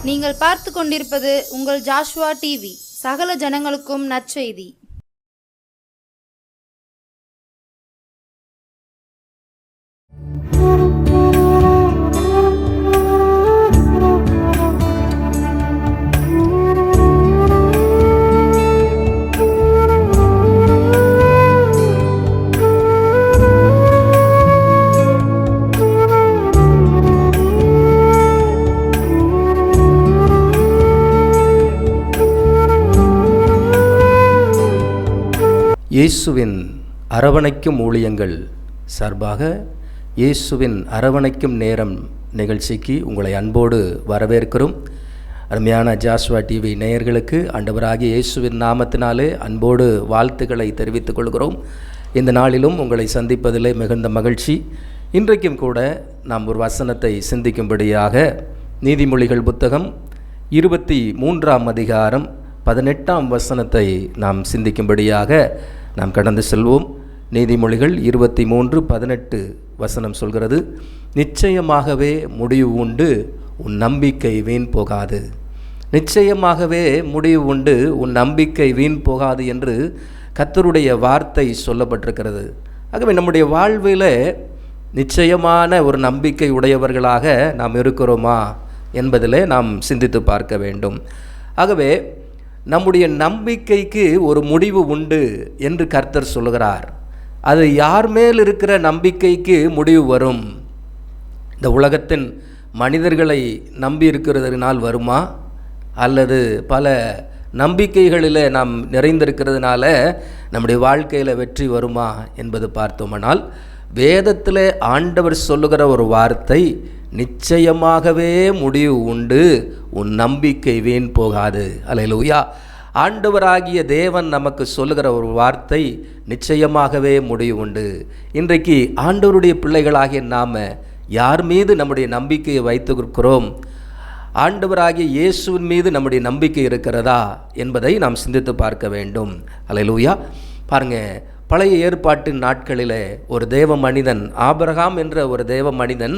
நீங்கள் பார்த்து கொண்டிருப்பது உங்கள் ஜாஷ்வா டிவி. சகல ஜனங்களுக்கும் நற்செய்தி. இயேசுவின் அரவணைக்கும் ஊழியங்கள் சார்பாக இயேசுவின் அரவணைக்கும் நேரம் நிகழ்ச்சிக்கு உங்களை அன்போடு வரவேற்கிறோம். அருமையான ஜாஷ்வா டிவி நேயர்களுக்கு ஆண்டவராகிய இயேசுவின் நாமத்தினாலே அன்போடு வாழ்த்துக்களை தெரிவித்துக் கொள்கிறோம். இந்த நாளிலும் உங்களை சந்திப்பதிலே மிகுந்த மகிழ்ச்சி. இன்றைக்கும் கூட நாம் ஒரு வசனத்தை சிந்திக்கும்படியாக நீதிமொழிகள் புத்தகம் 23ஆம் அதிகாரம் 18ஆம் வசனத்தை நாம் சிந்திக்கும்படியாக நாம் கடந்து செல்வோம். நீதிமொழிகள் 23:18 வசனம் சொல்கிறது, நிச்சயமாகவே முடிவு உண்டு, உன் நம்பிக்கை வீண் போகாது. நிச்சயமாகவே முடிவு உண்டு, உன் நம்பிக்கை வீண் போகாது என்று கர்த்தருடைய வார்த்தை சொல்லப்பட்டிருக்கிறது. ஆகவே நம்முடைய வாழ்வில் நிச்சயமான ஒரு நம்பிக்கை உடையவர்களாக நாம் இருக்கிறோமா என்பதில் நாம் சிந்தித்து பார்க்க வேண்டும். ஆகவே நம்முடைய நம்பிக்கைக்கு ஒரு முடிவு உண்டு என்று கர்த்தர் சொல்கிறார். அது யார் மேல் இருக்கிற நம்பிக்கைக்கு முடிவு வரும்? இந்த உலகத்தின் மனிதர்களை நம்பி இருக்கிறதுனால் வருமா, அல்லது பல நம்பிக்கைகளில் நாம் நிறைந்திருக்கிறதுனால நம்முடைய வாழ்க்கையில் வெற்றி வருமா என்பது பார்த்தோமானால், வேதத்தில் ஆண்டவர் சொல்லுகிற ஒரு வார்த்தை, நிச்சயமாகவே முடிவு உண்டு, உன் நம்பிக்கை வீண் போகாது. அல்லேலூயா. ஆண்டவராகிய தேவன் நமக்கு சொல்லுகிற ஒரு வார்த்தை, நிச்சயமாகவே முடிவு உண்டு. இன்றைக்கு ஆண்டவருடைய பிள்ளைகளாகிய நாம் யார் மீது நம்முடைய நம்பிக்கையை வைத்திருக்கிறோம்? ஆண்டவராகிய இயேசுவின் மீது நம்முடைய நம்பிக்கை இருக்கிறதா என்பதை நாம் சிந்தித்து பார்க்க வேண்டும். அல்லேலூயா. பாருங்கள், பழைய ஏற்பாட்டின் நாட்களில் ஒரு தேவ மனிதன், ஆபிரகாம் என்ற ஒரு தேவ மனிதன்,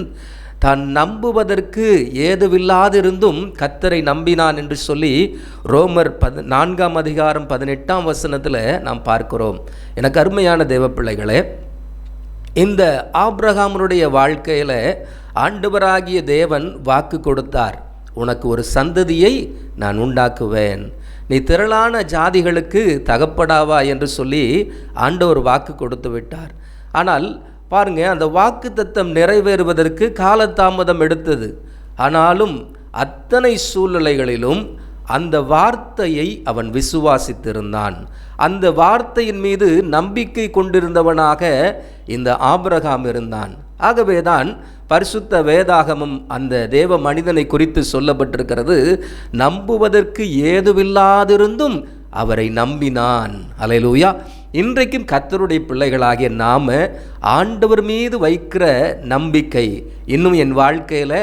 தான் நம்புவதற்கு ஏதுவில்லாதிருந்தும் கர்த்தரை நம்பினான் என்று சொல்லி ரோமர் 4ஆம் அதிகாரம் 18ஆம் வசனத்தில் நாம் பார்க்கிறோம். எனக்கு அருமையான தேவ பிள்ளைகளே, இந்த ஆபிரகாமுடைய வாழ்க்கையில் ஆண்டவராகிய தேவன் வாக்கு கொடுத்தார், உனக்கு ஒரு சந்ததியை நான் உண்டாக்குவேன், நீ திரளான ஜாதிகளுக்கு தகப்படாவா என்று சொல்லி ஆண்டவர் வாக்கு கொடுத்து விட்டார். ஆனால் பாருங்க, அந்த வாக்கு தத்தம் நிறைவேறுவதற்கு காலதாமதம் எடுத்தது. ஆனாலும் அத்தனை சூழ்நிலைகளிலும் அந்த வார்த்தையை அவன் விசுவாசித்திருந்தான். அந்த வார்த்தையின் மீது நம்பிக்கை கொண்டிருந்தவனாக இந்த ஆபிரகாம் இருந்தான். ஆகவேதான் பரிசுத்த வேதாகமம் அந்த தேவ மனிதனை குறித்து சொல்லப்பட்டிருக்கிறது, நம்புவதற்கு ஏதுவில்லாதிருந்தும் அவரை நம்பினான். அல்லேலூயா. இன்றைக்கும் கர்த்தருடைய பிள்ளைகளாகிய நாம் ஆண்டவர் மீது வைக்கிற நம்பிக்கை, இன்னும் என் வாழ்க்கையில்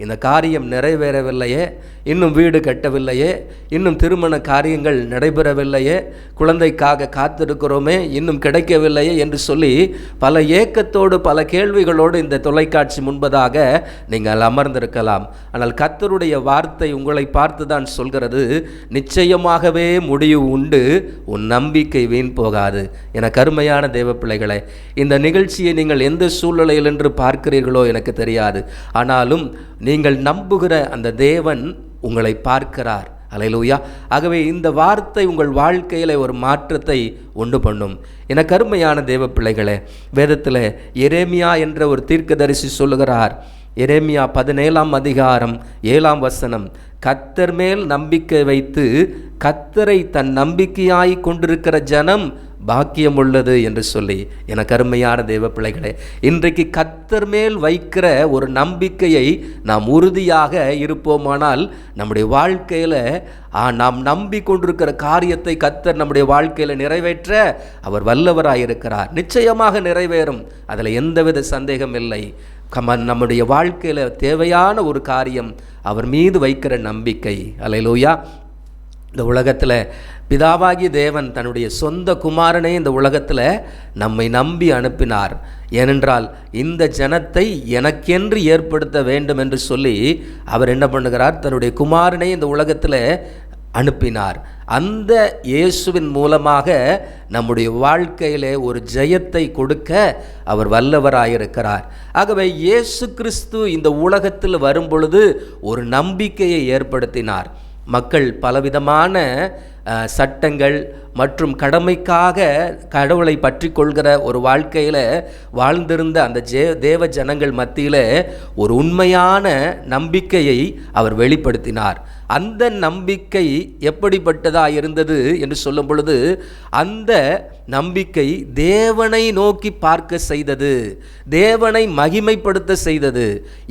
இந்த காரியம் நிறைவேறவில்லையே, இன்னும் வீடு கட்டவில்லையே, இன்னும் திருமண காரியங்கள் நடைபெறவில்லையே, குழந்தைக்காக காத்திருக்கிறோமே, இன்னும் கிடைக்கவில்லையே என்று சொல்லி பல ஏக்கத்தோடு பல கேள்விகளோடு இந்த தொலைக்காட்சி முன்பதாக நீங்கள் அமர்ந்திருக்கலாம். ஆனால் கர்த்தருடைய வார்த்தை உங்களை பார்த்து தான் சொல்கிறது, நிச்சயமாகவே முடிவு உண்டு, உன் நம்பிக்கை வீண் போகாது. என கருமையான தேவ பிள்ளைகளே, இந்த நிகழ்ச்சியை நீங்கள் எந்த சூழ்நிலையில் என்று பார்க்கிறீர்களோ எனக்கு தெரியாது. ஆனாலும் நீங்கள் நம்புகிற அந்த தேவன் உங்களை பார்க்கிறார். அல்லேலூயா. ஆகவே இந்த வார்த்தை உங்கள் வாழ்க்கையில் ஒரு மாற்றத்தை உண்டு பண்ணும். என கருமையான தேவ பிள்ளைகளே, வேதத்தில் எரேமியா என்ற ஒரு தீர்க்கதரிசி சொல்லுகிறார். எரேமியா 17ஆம் அதிகாரம் 7ஆம் வசனம், கர்த்தர் மேல் நம்பிக்கை வைத்து கர்த்தரை தன் நம்பிக்கையாய் கொண்டிருக்கிற ஜனம் பாக்கியம் உள்ளது என்று சொல்லி, என கருமையான தேவ பிள்ளைகளே, இன்றைக்கு கர்த்தர் மேல் வைக்கிற ஒரு நம்பிக்கையை நாம் உறுதியாக இருப்போமானால் நம்முடைய வாழ்க்கையில் நாம் நம்பி கொண்டிருக்கிற காரியத்தை கர்த்தர் நம்முடைய வாழ்க்கையில் நிறைவேற்ற அவர் வல்லவராயிருக்கிறார். நிச்சயமாக நிறைவேறும், அதில் எந்தவித சந்தேகம் இல்லை. நம்முடைய வாழ்க்கையில் தேவையான ஒரு காரியம் அவர் மீது வைக்கிற நம்பிக்கை. அல்லேலூயா. இந்த உலகத்தில் பிதாவாகிய தேவன் தன்னுடைய சொந்த குமாரனை இந்த உலகத்தில் நம்மை நம்பி அனுப்பினார். ஏனென்றால் இந்த ஜனத்தை எனக்கென்று ஏற்படுத்த வேண்டும் என்று சொல்லி அவர் என்ன பண்ணுகிறார், தன்னுடைய குமாரனை இந்த உலகத்தில் அனுப்பினார். அந்த இயேசுவின் மூலமாக நம்முடைய வாழ்க்கையிலே ஒரு ஜெயத்தை கொடுக்க அவர் வல்லவராயிருக்கிறார். ஆகவே இயேசு கிறிஸ்து இந்த உலகத்தில் வரும் பொழுது ஒரு நம்பிக்கையை ஏற்படுத்தினார். மக்கள் பலவிதமான சட்டங்கள் மற்றும் கடமைக்காக கடவுளை பற்றி கொள்கிற ஒரு வாழ்க்கையில் வாழ்ந்திருந்த அந்த தேவ ஜனங்கள் மத்தியில் ஒரு உண்மையான நம்பிக்கையை அவர் வெளிப்படுத்தினார். அந்த நம்பிக்கை எப்படிப்பட்டதாக இருந்தது என்று சொல்லும் பொழுது, அந்த நம்பிக்கை தேவனை நோக்கி பார்க்க செய்தது, தேவனை மகிமைப்படுத்த செய்தது.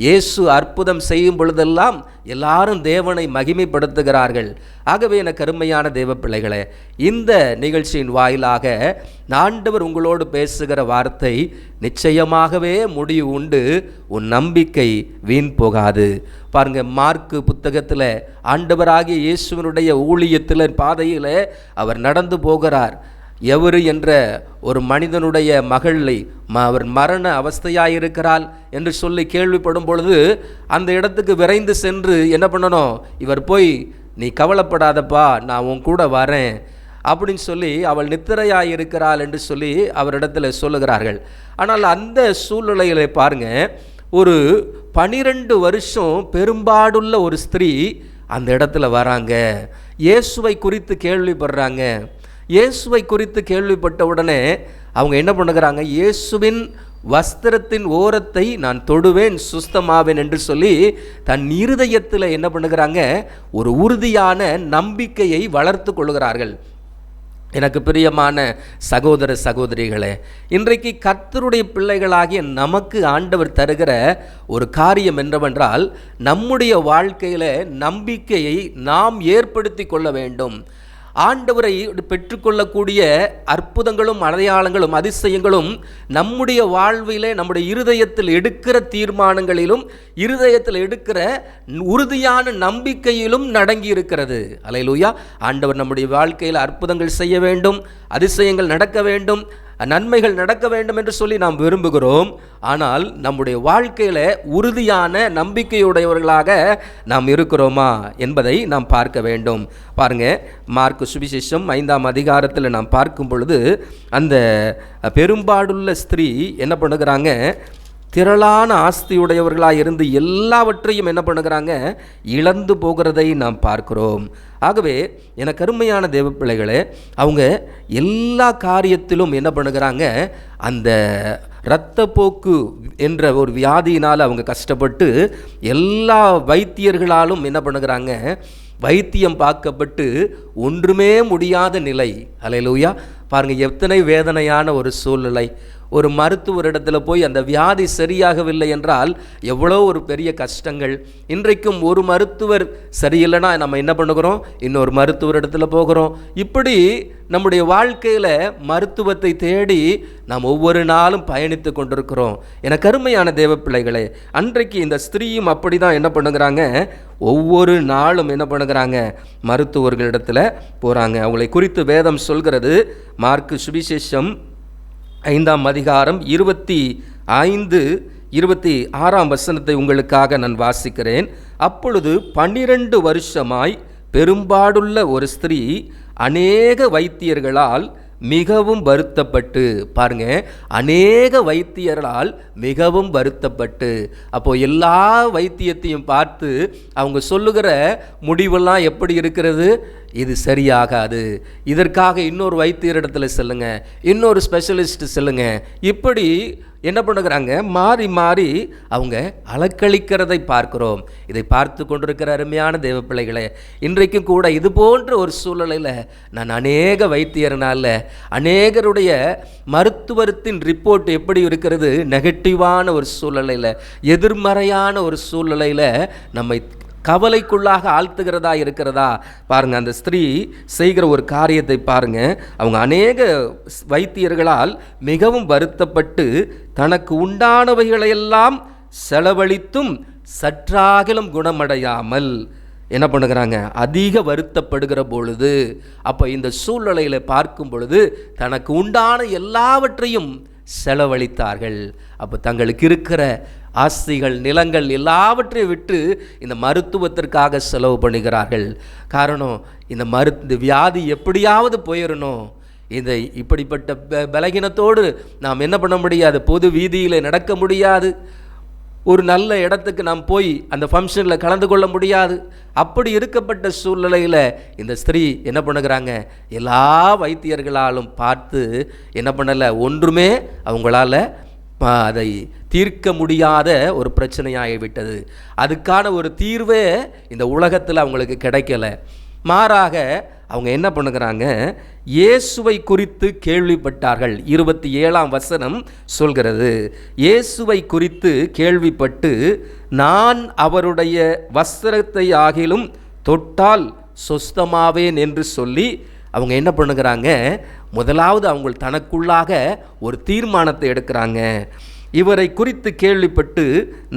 இயேசு அற்புதம் செய்யும் பொழுதெல்லாம் எல்லாரும் தேவனை மகிமைப்படுத்துகிறார்கள். ஆகவே எனக்கு அருமையான தேவ பிள்ளைகளே, இந்த நிகழ்ச்சியின் வாயிலாக ஆண்டவர் உங்களோடு பேசுகிற வார்த்தை நிச்சயமாகவே முடிவு உண்டு, உன் நம்பிக்கை வீண் போகாது. பாருங்க, மார்க்கு புத்தகத்தில் ஆண்டவராகிய இயேசுவினுடைய ஊழியத்தில் பாதையில் அவர் நடந்து போகிறார். எவரு என்ற ஒரு மனிதனுடைய மகளை அவர் மரண அவஸ்தையாயிருக்கிறாள் என்று சொல்லி கேள்விப்படும் பொழுது அந்த இடத்துக்கு விரைந்து சென்று என்ன பண்ணணும், இவர் போய் நீ கவலைப்படாதப்பா, நான் உன் கூட வரேன் அப்படின்னு சொல்லி அவள் நித்திரையாயிருக்கிறாள் என்று சொல்லி அவரிடத்தில் சொல்லுகிறார்கள். ஆனால் அந்த சூழ்நிலையில் பாருங்க, ஒரு 12 வருஷம் பெரும்பாடுள்ள ஒரு ஸ்திரீ அந்த இடத்துல வராங்க. இயேசுவை குறித்து கேள்விப்படுறாங்க. இயேசுவை குறித்து கேள்விப்பட்ட உடனே அவங்க என்ன பண்ணுகிறாங்க, இயேசுவின் வஸ்திரத்தின் ஓரத்தை நான் தொடுவேன், சுஸ்தமாவேன் என்று சொல்லி தன் இருதயத்தில் என்ன பண்ணுகிறாங்க, ஒரு உறுதியான நம்பிக்கையை வளர்த்து கொள்கிறார்கள். எனக்கு பிரியமான சகோதர சகோதரிகளே, இன்றைக்கு கர்த்தருடைய பிள்ளைகளாகிய நமக்கு ஆண்டவர் தருகிற ஒரு காரியம் என்னவென்றால், நம்முடைய வாழ்க்கையில் நம்பிக்கையை நாம் ஏற்படுத்தி கொள்ள வேண்டும். ஆண்டவரை பெற்றுக்கொள்ளக்கூடிய அற்புதங்களும் அடையாளங்களும் அதிசயங்களும் நம்முடைய வாழ்விலே நம்முடைய இருதயத்தில் எடுக்கிற தீர்மானங்களிலும் இருதயத்தில் எடுக்கிற உறுதியான நம்பிக்கையிலும் நடங்கி இருக்கிறது. அல்லேலூயா. ஆண்டவர் நம்முடைய வாழ்க்கையில் அற்புதங்கள் செய்ய வேண்டும், அதிசயங்கள் நடக்க வேண்டும், நன்மைகள் நடக்க வேண்டும் என்று சொல்லி நாம் விரும்புகிறோம். ஆனால் நம்முடைய வாழ்க்கையில் உறுதியான நம்பிக்கையுடையவர்களாக நாம் இருக்கிறோமா என்பதை நாம் பார்க்க வேண்டும். பாருங்க, மார்க்கு சுவிசேஷம் 5ஆம் அதிகாரத்தில் நாம் பார்க்கும் பொழுது அந்த பெரும்பாடுள்ள ஸ்திரீ என்ன பண்ணுகிறாங்க, திரளான ஆஸ்தியுடையவர்களாக இருந்து எல்லாவற்றையும் என்ன பண்ணுகிறாங்க, இழந்து போகிறதை நாம் பார்க்கிறோம். ஆகவே எனக்கு அருமையான தேவ பிள்ளைகளே, அவங்க எல்லா காரியத்திலும் என்ன பண்ணுகிறாங்க, அந்த இரத்தப்போக்கு என்ற ஒரு வியாதியினால் அவங்க கஷ்டப்பட்டு எல்லா வைத்தியர்களாலும் என்ன பண்ணுகிறாங்க, வைத்தியம் பார்க்கப்பட்டு ஒன்றுமே முடியாத நிலை. அல்லேலூயா. பாருங்கள், எத்தனை வேதனையான ஒரு சூழ்நிலை. ஒரு மருத்துவரிடத்தில் போய் அந்த வியாதி சரியாகவில்லை என்றால் எவ்வளோ ஒரு பெரிய கஷ்டங்கள். இன்றைக்கும் ஒரு மருத்துவர் சரியில்லைன்னா நம்ம என்ன பண்ணுகிறோம், இன்னொரு மருத்துவரிடத்தில் போகிறோம். இப்படி நம்முடைய வாழ்க்கையில் மருத்துவத்தை தேடி நாம் ஒவ்வொரு நாளும் பயணித்து கொண்டிருக்கிறோம். எனக்கு அருமையான தேவ பிள்ளைகளே, அன்றைக்கு இந்த ஸ்திரீயும் அப்படி தான் என்ன பண்ணுகிறாங்க, ஒவ்வொரு நாளும் என்ன பண்ணுகிறாங்க, மருத்துவர்களிடத்தில் போகிறாங்க. அவங்களை குறித்து வேதம் சொல்கிறது. மார்க்கு சுவிசேஷம் 5ஆம் அதிகாரம் 25, 26 வசனத்தை உங்களுக்காக நான் வாசிக்கிறேன். அப்பொழுது 12 வருஷமாய் பெரும்பாடுள்ள ஒரு ஸ்திரீ அநேக வைத்தியர்களால் மிகவும் வருத்தப்பட்டு, பாருங்க, அநேக வைத்தியர்களால் மிகவும் வருத்தப்பட்டு, அப்போ எல்லா வைத்தியத்தையும் பார்த்து அவங்க சொல்லுகிற முடிவெல்லாம் எப்படி இருக்கிறது, இது சரியாகாது, இதற்காக இன்னொரு வைத்தியரிடத்தில் செல்லுங்க, இன்னொரு ஸ்பெஷலிஸ்ட் செல்லுங்க. இப்படி என்ன பண்ணுகிறாங்க, மாறி மாறி அவங்க அலக்களிக்கிறதை பார்க்கிறோம். இதை பார்த்து கொண்டிருக்கிற அருமையான தேவ பிள்ளைகளே, இன்றைக்கும் கூட இது போன்ற ஒரு சூழ்நிலையில் நான் அநேக வைத்தியர்னால அநேகருடைய மருத்துவத்தின் ரிப்போர்ட் எப்படி இருக்கிறது, நெகட்டிவான ஒரு சூழ்நிலையில், எதிர்மறையான ஒரு சூழ்நிலையில் நம்மை கவலைக்குள்ளாக ஆழ்த்துகிறதா இருக்கிறதா. பாருங்க, அந்த ஸ்திரீ செய்கிற ஒரு காரியத்தை பாருங்க. அவங்க அநேக வைத்தியர்களால் மிகவும் வருத்தப்பட்டு தனக்கு உண்டானவைகளையெல்லாம் செலவழித்தும் சற்றாகிலும் குணமடையாமல், என்ன பண்ணுகிறாங்க, அதிக வருத்தப்படுகிற பொழுது, அப்போ இந்த சூழ்நிலையில் பார்க்கும் பொழுது தனக்கு உண்டான எல்லாவற்றையும் செலவழித்தார்கள். அப்போ தங்களுக்கு இருக்கிற ஆஸ்திகள், நிலங்கள் எல்லாவற்றையும் விட்டு இந்த மருத்துவத்திற்காக செலவு பண்ணுகிறார்கள். காரணம், இந்த வியாதி எப்படியாவது போயிடணும். இப்படிப்பட்ட பலகீனத்தோடு நாம் என்ன பண்ண முடியாது, பொது வீதியில் நடக்க முடியாது, ஒரு நல்ல இடத்துக்கு நாம் போய் அந்த ஃபங்க்ஷனில் கலந்து கொள்ள முடியாது. அப்படி இருக்கப்பட்ட சூழ்நிலையில் இந்த ஸ்திரீ என்ன பண்ணுகிறாங்க, எல்லா வைத்தியர்களாலும் பார்த்து என்ன பண்ணலை, ஒன்றுமே அவங்களால அதை தீர்க்க முடியாத ஒரு பிரச்சனையாகிவிட்டது. அதுக்கான ஒரு தீர்வே இந்த உலகத்தில் அவங்களுக்கு கிடைக்கல. மாறாக அவங்க என்ன பண்ணுகிறாங்க, இயேசுவை குறித்து கேள்விப்பட்டார்கள். 27ஆம் வசனம் சொல்கிறது, இயேசுவை குறித்து கேள்விப்பட்டு நான் அவருடைய வஸ்திரத்தை ஆகிலும் தொட்டால் சொஸ்தமாவேன் என்று சொல்லி அவங்க என்ன பண்ணுகிறாங்க, முதலாவது அவங்க தனக்குள்ளாக ஒரு தீர்மானத்தை எடுக்கிறாங்க. இவரை குறித்து கேள்விப்பட்டு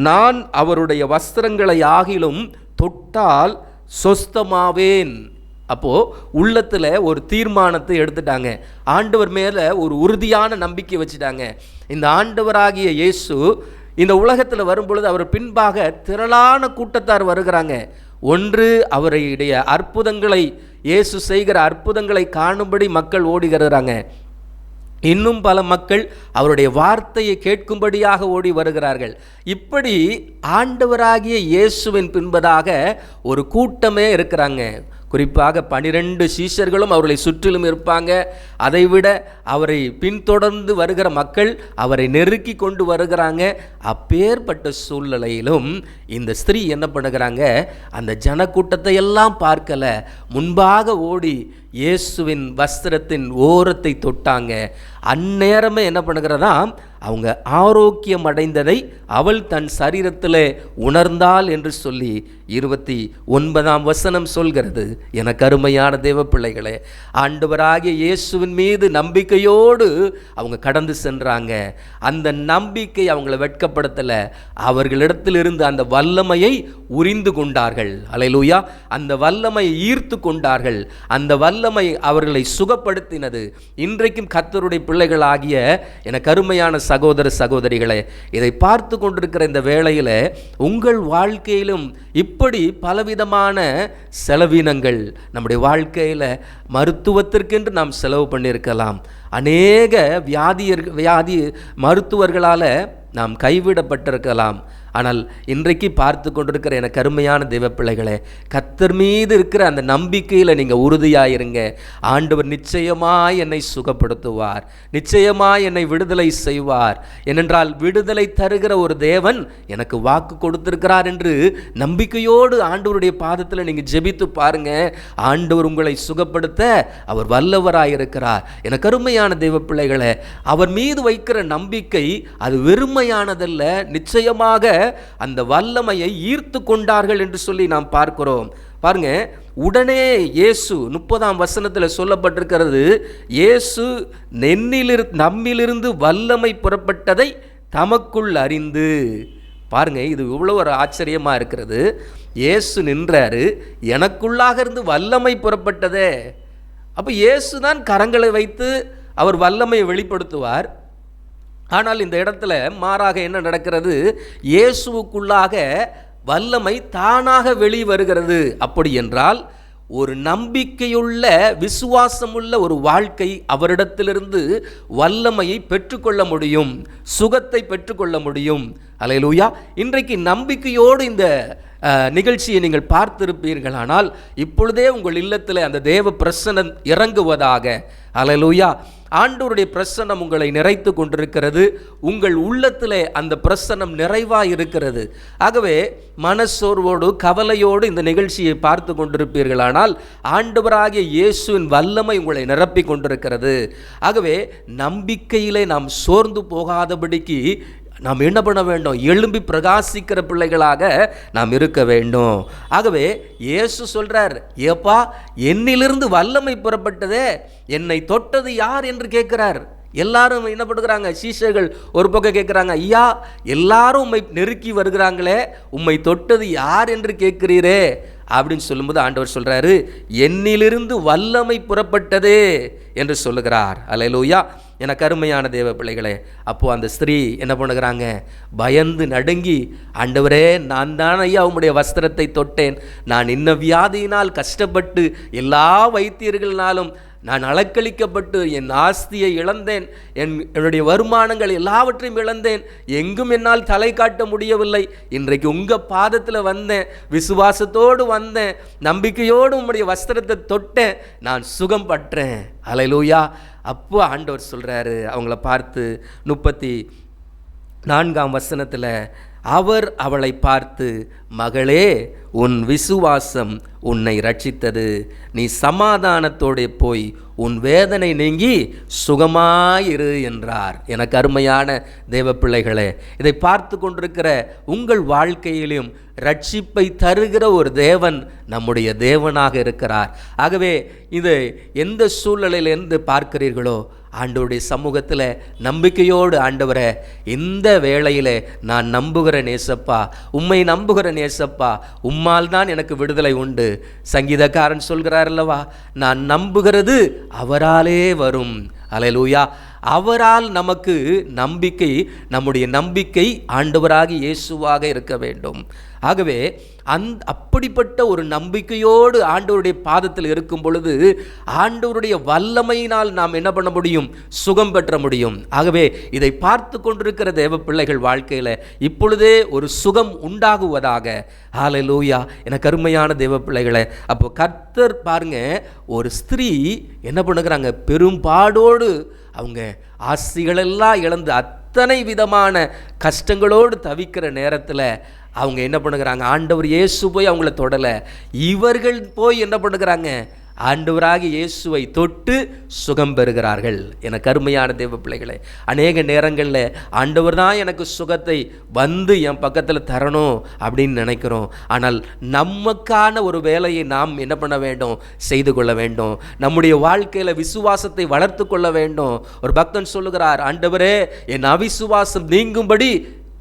நான் அவருடைய வஸ்திரங்களை ஆகிலும் தொட்டால் சொஸ்தமாவேன். அப்போது உள்ளத்தில் ஒரு தீர்மானத்தை எடுத்துட்டாங்க. ஆண்டவர் மேலே ஒரு உறுதியான நம்பிக்கை வச்சுட்டாங்க. இந்த ஆண்டவராகிய இயேசு இந்த உலகத்தில் வரும்பொழுது அவர் பின்பாக திரளான கூட்டத்தார் வருகிறாங்க. ஒன்று, அவருடைய அற்புதங்களை, இயேசு செய்கிற அற்புதங்களை காணும்படி மக்கள் ஓடுகிறாங்க. இன்னும் பல மக்கள் அவருடைய வார்த்தையை கேட்கும்படியாக ஓடி வருகிறார்கள். இப்படி ஆண்டவராகிய இயேசுவின் பின்பதாக ஒரு கூட்டமே இருக்கிறாங்க. குறிப்பாக 12 சீஷர்களும் அவர்களை சுற்றிலும் இருப்பாங்க. அதைவிட அவரை பின்தொடர்ந்து வருகிற மக்கள் அவரை நெருக்கி கொண்டு வருகிறாங்க. அப்பேற்பட்ட சூழ்நிலையிலும் இந்த ஸ்திரீ என்ன பண்ணுகிறாங்க, அந்த ஜனக்கூட்டத்தை எல்லாம் பார்க்கல, முன்பாக ஓடி இயேசுவின் வஸ்திரத்தின் ஓரத்தை தொட்டாங்க. அந்நேரமே என்ன பண்ணுகிறதா, அவங்க ஆரோக்கியம் அடைந்ததை அவள் தன் சரீரத்தில் உணர்ந்தாள் என்று சொல்லி 29ஆம் வசனம் சொல்கிறது. எனக்கு அருமையான தேவ பிள்ளைகளே, ஆண்டவராகிய இயேசுவின் மீது நம்பிக்கையோடு அவங்க கடந்து சென்றாங்க. அந்த நம்பிக்கை அவங்களை வெட்கப்படுத்தலை. அவர்களிடத்திலிருந்து அந்த வல்லமையை உரிந்து கொண்டார்கள். அல்லேலூயா. அந்த வல்லமையை ஈர்த்து கொண்டார்கள். அந்த வல்லமை அவர்களை சுகப்படுத்தினது. இன்றைக்கும் கர்த்தருடைய பிள்ளைகளாகிய எனக்கு அருமையான சகோதர சகோதரிகளே, இதை பார்த்து கொண்டிருக்கிற இந்த வேளையில் உங்கள் வாழ்க்கையிலும் இப்படி பலவிதமான செலவினங்கள் நம்முடைய வாழ்க்கையில் மருத்துவத்திற்கென்று நாம் செலவு பண்ணியிருக்கலாம். அநேக வியாதி மருத்துவர்களால் நாம் கைவிடப்பட்டிருக்கலாம். ஆனால் இன்றைக்கு பார்த்து கொண்டிருக்கிற எனக்கு அருமையான தெய்வ பிள்ளைகளே, கர்த்தர் மீது இருக்கிற அந்த நம்பிக்கையில் நீங்கள் உறுதியாயிருங்க. ஆண்டவர் நிச்சயமாய் என்னை சுகப்படுத்துவார், நிச்சயமாய் என்னை விடுதலை செய்வார். ஏனென்றால் விடுதலை தருகிற ஒரு தேவன் எனக்கு வாக்கு கொடுத்திருக்கிறார் என்று நம்பிக்கையோடு ஆண்டவருடைய பாதத்தில் நீங்கள் ஜெபித்து பாருங்க. ஆண்டவர் உங்களை சுகப்படுத்த அவர் வல்லவராயிருக்கிறார். எனக்கு அருமையான தெய்வ பிள்ளைகளே, அவர் மீது வைக்கிற நம்பிக்கை அது வெறுமையானதல்ல. நிச்சயமாக அந்த வல்லமையை ஈர்த்து கொண்டார்கள் என்று சொல்லி நாம் பார்க்கிறோம். பாருங்க, உடனே இயேசு 30ஆம் வசனத்தில் சொல்லப்பட்டிருக்கிறது, இயேசு நம்மிலிருந்து வல்லமை புறப்பட்டதை தமக்குள் அறிந்து. பாருங்க, இது இவ்வளோ ஒரு ஆச்சரியமாக இருக்கிறது. இயேசு நின்றாரு, எனக்குள்ளாக இருந்து வல்லமை புறப்பட்டதே. அப்போ இயேசு தான் கரங்களை வைத்து அவர் வல்லமையை வெளிப்படுத்துவார். ஆனால் இந்த இடத்துல மாறாக என்ன நடக்கிறது, இயேசுவுக்குள்ளாக வல்லமை தானாக வெளிவருகிறது. அப்படி என்றால் ஒரு நம்பிக்கையுள்ள விசுவாசமுள்ள ஒரு வாழ்க்கை அவரிடத்திலிருந்து வல்லமையை பெற்றுக்கொள்ள முடியும், சுகத்தை பெற்றுக்கொள்ள முடியும். அல்லேலூயா. இன்றைக்கு நம்பிக்கையோடு இந்த நிகழ்ச்சியை நீங்கள் பார்த்திருப்பீர்கள். ஆனால் இப்பொழுதே உங்கள் இல்லத்தில் அந்த தேவ பிரசன்னம் இறங்குவதாக. அல்லேலூயா. ஆண்டவருடைய பிரசன்னம் உங்களை நிறைத்து கொண்டிருக்கிறது. உங்கள் உள்ளத்திலே அந்த பிரசன்னம் நிறைவாக இருக்கிறது. ஆகவே மனசோர்வோடு கவலையோடு இந்த நிகழ்ச்சியை பார்த்து கொண்டிருப்பீர்கள். ஆனால் ஆண்டவராகிய இயேசுவின் வல்லமை உங்களை நிரப்பி கொண்டிருக்கிறது. ஆகவே நம்பிக்கையிலே நாம் சோர்ந்து போகாதபடிக்கு நாம் என்ன பண்ண வேண்டும், எழும்பி பிரகாசிக்கிற பிள்ளைகளாக நாம் இருக்க வேண்டும். ஆகவே இயேசு சொல்றார், ஏப்பா என்னிலிருந்து வல்லமை புறப்பட்டதே, என்னை தொட்டது யார் என்று கேட்கிறார். எல்லாரும் என்ன பண்ணுறாங்க, சீஷர்கள் ஒரு பக்கம் கேட்குறாங்க, ஐயா எல்லாரும் உம்மை நெருக்கி வருகிறாங்களே, உம்மை தொட்டது யார் என்று கேட்கிறீரே. அப்படின்னு சொல்லும்போது ஆண்டவர் சொல்கிறாரு, என்னிலிருந்து வல்லமை புறப்பட்டதே என்று சொல்லுகிறார். அல்லேலூயா. எனக்கு அருமையான தேவ பிள்ளைகளே, அப்போது அந்த ஸ்திரீ என்ன பண்ணுகிறாங்க, பயந்து நடுங்கி, ஆண்டவரே நான் தான் ஐயா உம்முடைய வஸ்திரத்தை தொட்டேன், நான் இன்ன வியாதியினால் கஷ்டப்பட்டு எல்லா வைத்தியர்களாலும் நான் அலக்களிக்கப்பட்டு என் ஆஸ்தியை இழந்தேன், என்னுடைய வருமானங்கள் எல்லாவற்றையும் இழந்தேன், எங்கும் என்னால் தலை காட்ட முடியவில்லை. இன்றைக்கு உங்கள் பாதத்தில் வந்தேன், விசுவாசத்தோடு வந்தேன், நம்பிக்கையோடு உம்முடைய வஸ்திரத்தை தொட்டேன், நான் சுகம் பற்றேன். அல்லேலூயா. அப்போ ஆண்டவர் சொல்கிறாரு அவங்கள பார்த்து 34ஆம் வசனத்தில், அவர் அவளை பார்த்து, மகளே உன் விசுவாசம் உன்னை ரட்சித்தது, நீ சமாதானத்தோடு போய் உன் வேதனை நீங்கி சுகமாயிரு என்றார். எனக்கு அருமையான தேவ பிள்ளைகளே, இதை பார்த்து கொண்டிருக்கிற உங்கள் வாழ்க்கையிலும் ரட்சிப்பை தருகிற ஒரு தேவன் நம்முடைய தேவனாக இருக்கிறார். ஆகவே இதை எந்த சூழ்நிலையிலிருந்து பார்க்கிறீர்களோ, ஆண்டவருடைய சமூகத்தில் நம்பிக்கையோடு, ஆண்டவரை இந்த வேளையில் நான் நம்புகிற நேசப்பா, உம்மை நம்புகிற நேசப்பா, உம்மால் தான் எனக்கு விடுதலை உண்டு. சங்கீதக்காரன் சொல்கிறார் அல்லவா, நான் நம்புகிறது அவராலே வரும். அல்லேலூயா. அவரால் நமக்கு நம்பிக்கை, நம்முடைய நம்பிக்கை ஆண்டவராகி இயேசுவாக இருக்க வேண்டும். ஆகவே அப்படிப்பட்ட ஒரு நம்பிக்கையோடு ஆண்டவருடைய பாதத்தில் இருக்கும் பொழுது ஆண்டவருடைய வல்லமையினால் நாம் என்ன பண்ண முடியும், சுகம் பெற்ற முடியும். ஆகவே இதை பார்த்து கொண்டிருக்கிற தேவ பிள்ளைகள் வாழ்க்கையில் இப்பொழுதே ஒரு சுகம் உண்டாகுவதாக. ஹல்லேலூயா. எனக்கு அருமையான தேவ பிள்ளைகளை, அப்போ கர்த்தர் பாருங்க, ஒரு ஸ்திரீ என்ன பண்ணுகிறாங்க, பெரும்பாடோடு அவங்க ஆசிகளெல்லாம் இழந்து அத்தனை விதமான கஷ்டங்களோடு தவிக்கிற நேரத்தில் அவங்க என்ன பண்ணுகிறாங்க, ஆண்டவர் இயேசு போய் அவங்கள தொடலை, இவர்கள் போய் என்ன பண்ணுகிறாங்க, ஆண்டவராகி இயேசுவை தொட்டு சுகம் பெறுகிறார்கள். எனக்கு அருமையான தேவ பிள்ளைகளை, அநேக நேரங்களில் ஆண்டவர் தான் எனக்கு சுகத்தை வந்து என் பக்கத்தில் தரணும் அப்படின்னு நினைக்கிறோம். ஆனால் நமக்கான ஒரு வேலையை நாம் என்ன பண்ண வேண்டும், செய்து கொள்ள வேண்டும். நம்முடைய வாழ்க்கையில் விசுவாசத்தை வளர்த்து கொள்ள வேண்டும். ஒரு பக்தன் சொல்லுகிறார், ஆண்டவரே என் அவிசுவாசம் நீங்கும்படி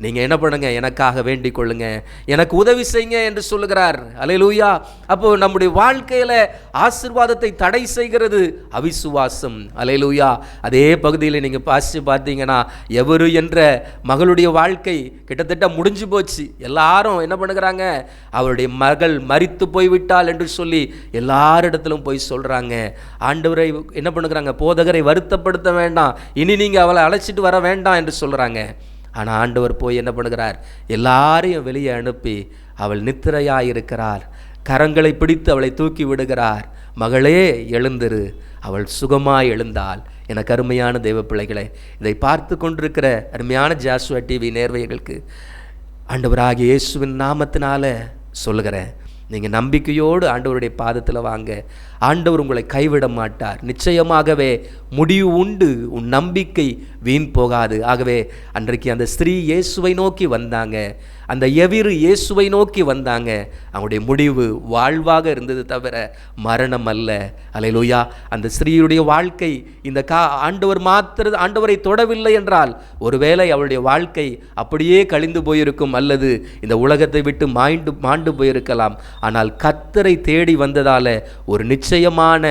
நீங்கள் என்ன பண்ணுங்க, எனக்காக வேண்டிக் கொள்ளுங்க, எனக்கு உதவி செய்யுங்க என்று சொல்லுகிறார். அல்லேலூயா. அப்போது நம்முடைய வாழ்க்கையில் ஆசீர்வாதத்தை தடை செய்கிறது அவிசுவாசம். அல்லேலூயா. அதே பகுதியில் நீங்கள் பார்த்தீங்கன்னா, எவரு என்ற மகளுடைய வாழ்க்கை கிட்டத்தட்ட முடிஞ்சு போச்சு. எல்லாரும் என்ன பண்ணுகிறாங்க, அவருடைய மகள் மரித்து போய்விட்டாள் என்று சொல்லி எல்லாரிடத்திலும் போய் சொல்கிறாங்க. ஆண்டவரை என்ன பண்ணுகிறாங்க, போதகரை வருத்தப்படுத்த வேண்டாம், இனி நீங்கள் அவளை அழைச்சிட்டு வர வேண்டாம் என்று சொல்கிறாங்க. ஆனால் ஆண்டவர் போய் என்ன பண்ணுகிறார், எல்லாரையும் வெளியே அனுப்பி அவள் நித்திரையாயிருக்கிறார், கரங்களை பிடித்து அவளை தூக்கி விடுகிறார். மகளே எழுந்திரு, அவள் சுகமாய் எழுந்தாள். எனக்கு அருமையான தெய்வ பிள்ளைகளை, இதை பார்த்து கொண்டிருக்கிற அருமையான ஜாஷுவா டிவி நேர்வைகளுக்கு ஆண்டவராகிய இயேசுவின் நாமத்தினால சொல்லுகிறேன், நீங்கள் நம்பிக்கையோடு ஆண்டவருடைய பாதத்தில் வாங்க. ஆண்டவர் உங்களை கைவிட மாட்டார். நிச்சயமாகவே முடிவு உண்டு. உன் நம்பிக்கை வீண் போகாது. ஆகவே அன்றைக்கு அந்த ஸ்திரீ இயேசுவை நோக்கி வந்தாங்க, அந்த எவிரு இயேசுவை நோக்கி வந்தாங்க. அவங்களுடைய முடிவு வாழ்வாக இருந்தது தவிர மரணம் அல்ல. அல்லேலூயா. அந்த ஸ்திரீயுடைய வாழ்க்கை இந்த ஆண்டவரை தொடவில்லை என்றால் ஒருவேளை அவளுடைய வாழ்க்கை அப்படியே கழிந்து போயிருக்கும், அல்லது இந்த உலகத்தை விட்டு மாண்டு போயிருக்கலாம். ஆனால் கர்த்தரை தேடி வந்ததால ஒரு நிச்சயமான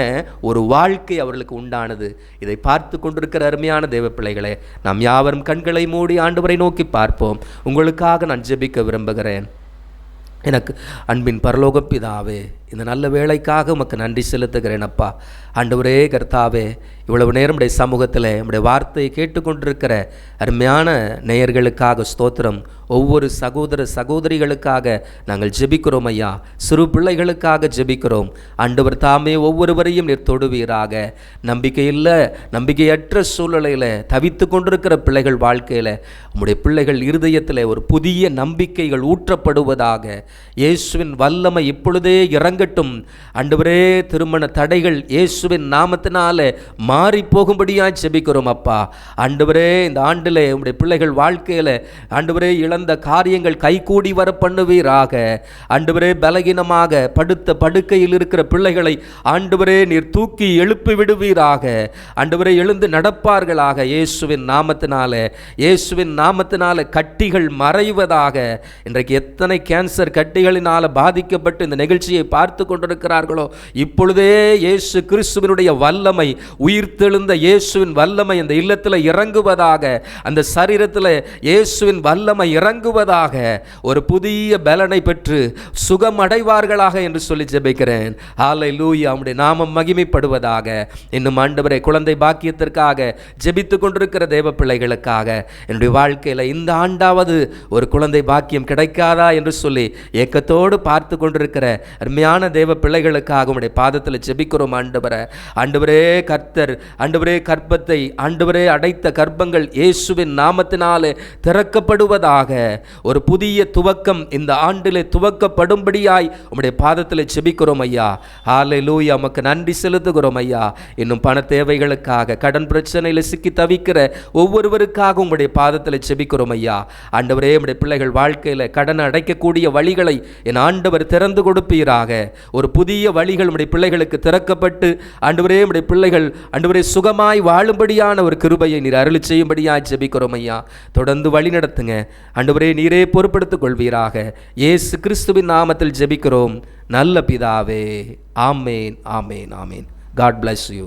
ஒரு வாழ்க்கை அவர்களுக்கு உண்டானது. இதை பார்த்து கொண்டிருக்கிற அருமையான தேவ பிள்ளைகளே, நாம் யாவரும் கண்களை மூடி ஆண்டவரை நோக்கி பார்ப்போம். உங்களுக்காக நான் ஜெபிக்க விரும்புகிறேன். எனக்கு அன்பின் பரலோக பிதாவே, இந்த நல்ல வேளைக்காக உமக்கு நன்றி செலுத்துகிறேன் அப்பா. ஆண்டவரே கர்த்தாவே, இவ்வளவு நேரம் உடைய சமூகத்தில் நம்முடைய வார்த்தையை கேட்டுக்கொண்டிருக்கிற அருமையான நேயர்களுக்காக ஸ்தோத்திரம். ஒவ்வொரு சகோதர சகோதரிகளுக்காக நாங்கள் ஜெபிக்கிறோம் ஐயா. சிறு பிள்ளைகளுக்காக ஜெபிக்கிறோம். ஆண்டவர் தாமே ஒவ்வொருவரையும் நீர் தொடுவீராக. நம்பிக்கையற்ற சூழ்நிலையில் தவித்து கொண்டிருக்கிற பிள்ளைகள் வாழ்க்கையில் உம்முடைய பிள்ளைகள் இருதயத்தில் ஒரு புதிய நம்பிக்கைகள் ஊற்றப்படுவதாக. இயேசுவின் வல்லமை இப்பொழுதே இறங்க இறங்கட்டும். ஆண்டவரே, திருமண தடைகள் இயேசுவின் நாமத்தினாலே மாறி போகும்படியாக ஜெபிக்கிறோம் அப்பா. ஆண்டவரே, இந்த ஆண்டிலே உம்முடைய பிள்ளைகள் வாழ்க்கையில் ஆண்டவரே இழந்த காரியங்கள் கைகூடி வர பண்ணுவீராக. ஆண்டவரே, பலகீனமாக படுத்த படுக்கையில் இருக்கிற பிள்ளைகளை ஆண்டவரே நீர் தூக்கி எழுப்பி விடுவீராக. ஆண்டவரே, எழுந்து நடப்பார்களாக. இயேசுவின் நாமத்தினாலே, இயேசுவின் நாமத்தினாலே கட்டிகள் மறைவதாக. இன்றைக்கு எத்தனை கேன்சர் கட்டிகளினால் பாதிக்கப்பட்டு இந்த நிகழ்ச்சியை பார்த்து கொண்டிருக்கிறார்களோ, இப்பொழுதே இயேசு கிறிஸ்துவினுடைய வல்லமை, உயிர்த்தெழுந்த இயேசுவின் வல்லமை அந்த இல்லத்தில் இறங்குவதாக. அந்த சரீரத்தில் இயேசுவின் வல்லமை இறங்குவதாக. ஒரு புதிய பலனை பெற்று சுகமடைவார்களாக என்று சொல்லி ஜெபிக்கிறேன். ஹல்லேலூயா. உம்முடைய நாமம் மகிமைப்படுவதாக. இன்னும் ஆண்டவரே, குழந்தை பாக்கியத்திற்காக ஜெபித்து கொண்டிருக்கிற தேவ பிள்ளைகளுக்காக, என்னுடைய வாழ்க்கையில் இந்த ஆண்டாவது ஒரு குழந்தை பாக்கியம் கிடைக்காதா என்று சொல்லி ஏக்கத்தோடு பார்த்து கொண்டிருக்கிற அருமையான தேவ பிள்ளைகளுக்காக உம்முடைய பாதத்தில் ஜெபிக்கிறோம் ஆண்டவரே. ஆண்டவரே, கர்த்தர் ஆண்டவரே கர்ப்பத்தை ஆண்டவரே அடைத்த கர்ப்பங்கள் இயேசுவின் நாமத்தினாலே திறக்கப்படுவதாக. ஒரு புதிய துவக்கம் இந்த ஆண்டிலே துவக்கப்படும்படியாய் உம்முடைய பாதத்தில் ஜெபிக்கிறோம் ஐயா. ஹல்லேலூயா. உமக்கு நன்றி செலுத்துகிறோம் ஐயா. இன்னும் பண தேவைகளுக்காக, கடன் பிரச்சனையில் சிக்கி தவிக்கிற ஒவ்வொருவருக்காக உம்முடைய பாதத்தில் ஜெபிக்கிறோம் ஐயா. ஆண்டவரே, உம்முடைய பிள்ளைகள் வாழ்க்கையில் கடனை அடைக்கக்கூடிய வழிகளை என் ஆண்டவர் திறந்து கொடுப்பீராக. ஒரு புதிய வழிகள் உம்முடைய பிள்ளைகளுக்கு திறக்கப்பட்டு ஆண்டவரே, உம்முடைய பிள்ளைகள் ஆண்டவரே சுகமாய் வாழும்படியான ஒரு கிருபையை நீர் அருளி செய்யும்படியாய் ஜெபிக்கிறோம் ஐயா. தொடர்ந்து வழி நடத்துங்க ஆண்டவரே, நீரே பொறுப்படுத்திக் கொள்வீராக. இயேசு கிறிஸ்துவின் நாமத்தில் ஜெபிக்கிறோம் நல்ல பிதாவே. ஆமேன், ஆமேன், ஆமேன். God bless you.